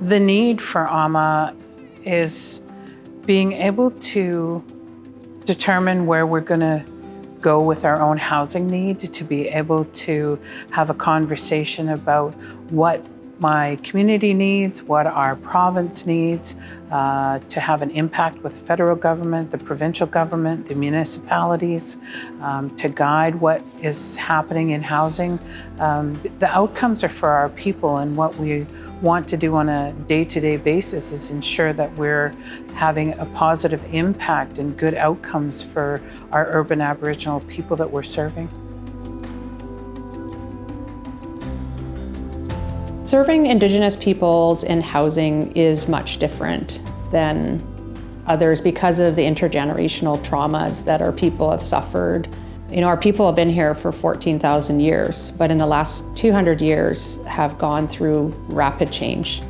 The need for AHMA is being able to determine where we're going to go with our own housing need, to be able to have a conversation about what my community needs, what our province needs, to have an impact with federal government, the provincial government, the municipalities, to guide what is happening in housing. The outcomes are for our people, and what we want to do on a day-to-day basis is ensure that we're having a positive impact and good outcomes for our urban Aboriginal people that we're serving. Serving Indigenous peoples in housing is much different than others because of the intergenerational traumas that our people have suffered. You know, our people have been here for 14,000 years, but in the last 200 years have gone through rapid change.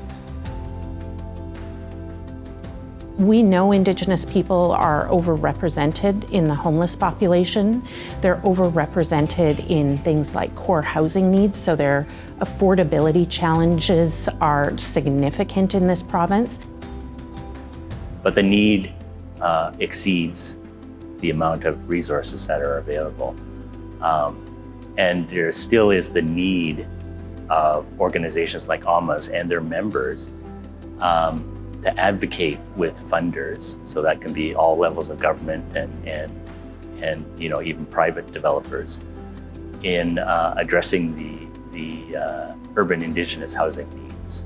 We know Indigenous people are overrepresented in the homeless population. They're overrepresented in things like core housing needs, so their affordability challenges are significant in this province. But the need exceeds the amount of resources that are available. And there still is the need of organizations like AHMA's and their members to advocate with funders, so that can be all levels of government and you know, even private developers, in addressing the urban Indigenous housing needs.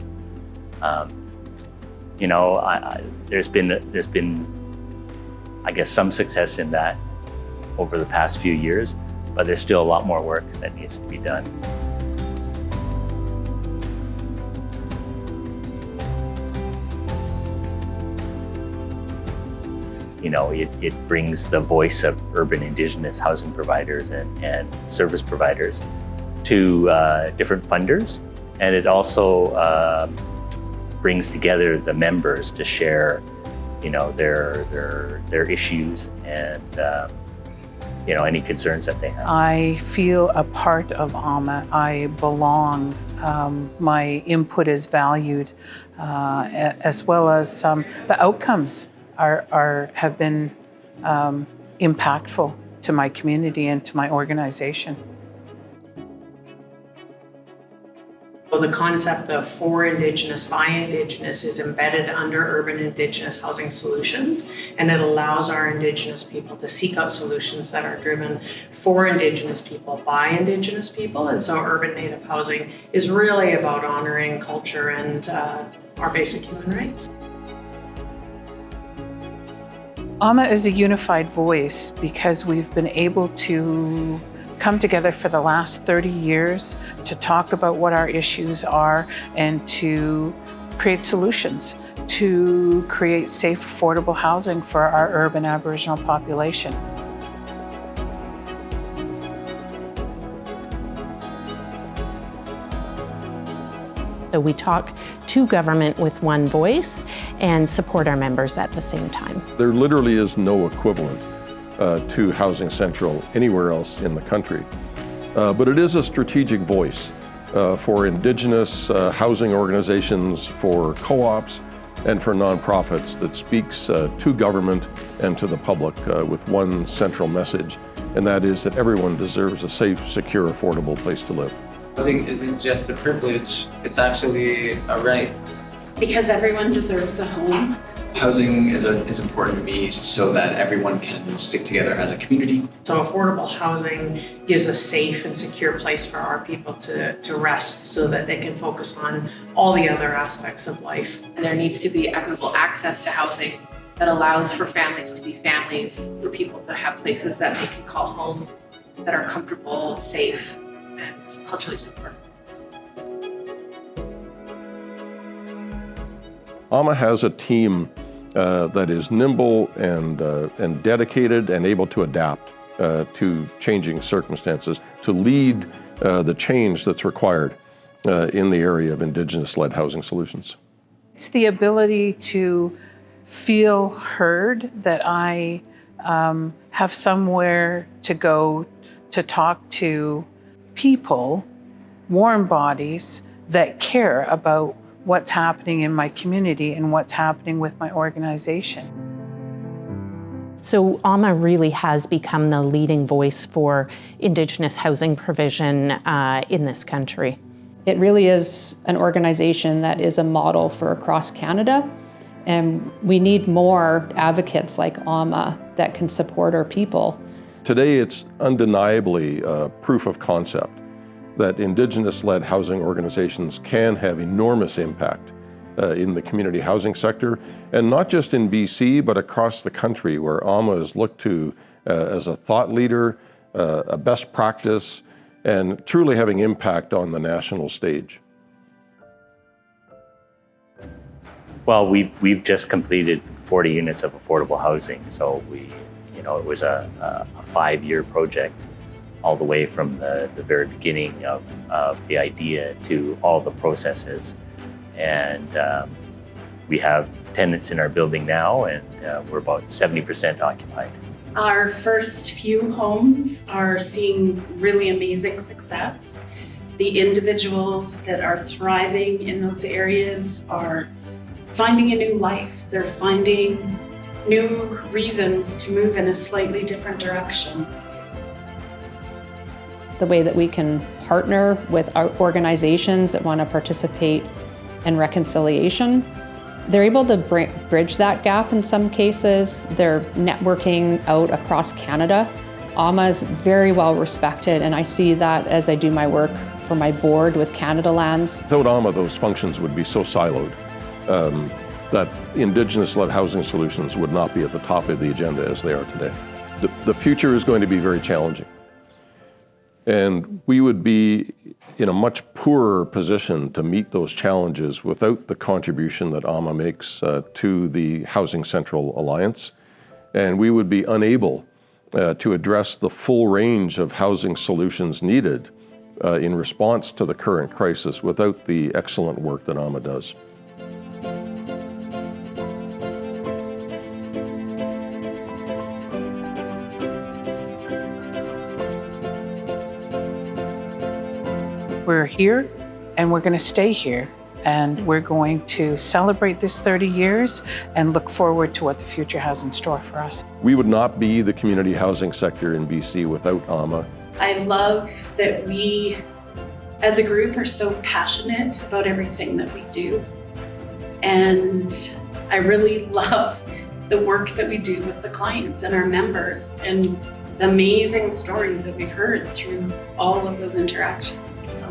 You know, there's been I guess some success in that over the past few years, but there's still a lot more work that needs to be done. You know, it brings the voice of urban Indigenous housing providers and service providers to different funders, and it also brings together the members to share, you know, their issues and you know, any concerns that they have. I feel a part of AHMA. I belong. My input is valued, as well as the outcomes have been impactful to my community and to my organization. So the concept of for Indigenous, by Indigenous is embedded under urban Indigenous housing solutions, and it allows our Indigenous people to seek out solutions that are driven for Indigenous people, by Indigenous people. And so urban Native housing is really about honoring culture and our basic human rights. AHMA is a unified voice because we've been able to come together for the last 30 years to talk about what our issues are and to create solutions, to create safe, affordable housing for our urban Aboriginal population. So we talk to government with one voice and support our members at the same time. There literally is no equivalent to Housing Central anywhere else in the country. But it is a strategic voice for Indigenous housing organizations, for co-ops, and for nonprofits that speaks to government and to the public with one central message, and that is that everyone deserves a safe, secure, affordable place to live. Housing isn't just a privilege, it's actually a right. Because everyone deserves a home. Housing is important to me so that everyone can stick together as a community. So affordable housing gives a safe and secure place for our people to rest so that they can focus on all the other aspects of life. And there needs to be equitable access to housing that allows for families to be families, for people to have places that they can call home, that are comfortable, safe, and culturally supportive. AHMA has a team that is nimble and dedicated and able to adapt to changing circumstances, to lead the change that's required in the area of Indigenous-led housing solutions. It's the ability to feel heard, that I have somewhere to go to talk to people, warm bodies that care about what's happening in my community and what's happening with my organization. So AHMA really has become the leading voice for Indigenous housing provision in this country. It really is an organization that is a model for across Canada, and we need more advocates like AHMA that can support our people. Today, it's undeniably proof of concept that Indigenous-led housing organizations can have enormous impact in the community housing sector, and not just in BC, but across the country, where AHMA is looked to as a thought leader, a best practice, and truly having impact on the national stage. Well, we've just completed 40 units of affordable housing, so it was a 5-year project, all the way from the very beginning of the idea to all the processes. And we have tenants in our building now, and we're about 70% occupied. Our first few homes are seeing really amazing success. The individuals that are thriving in those areas are finding a new life. They're finding new reasons to move in a slightly different direction. The way that we can partner with our organizations that want to participate in reconciliation, they're able to bridge that gap in some cases. They're networking out across Canada. AHMA is very well respected, and I see that as I do my work for my board with Canada Lands. Without AHMA, those functions would be so siloed that Indigenous-led housing solutions would not be at the top of the agenda as they are today. The future is going to be very challenging. And we would be in a much poorer position to meet those challenges without the contribution that AHMA makes to the Housing Central Alliance. And we would be unable to address the full range of housing solutions needed in response to the current crisis without the excellent work that AHMA does. We're here and we're going to stay here, and we're going to celebrate this 30 years and look forward to what the future has in store for us. We would not be the community housing sector in BC without AHMA. I love that we, as a group, are so passionate about everything that we do. And I really love the work that we do with the clients and our members, and the amazing stories that we've heard through all of those interactions. So.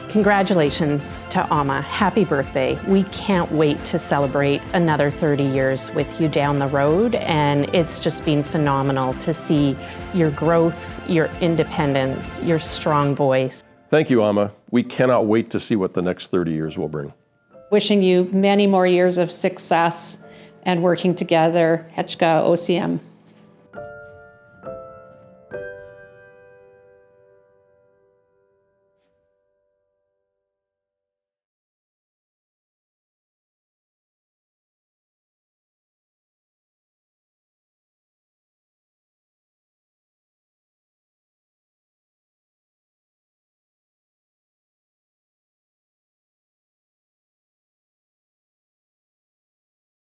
Congratulations to AHMA. Happy birthday. We can't wait to celebrate another 30 years with you down the road, and it's just been phenomenal to see your growth, your independence, your strong voice. Thank you, AHMA. We cannot wait to see what the next 30 years will bring. Wishing you many more years of success and working together. Hechka OCM.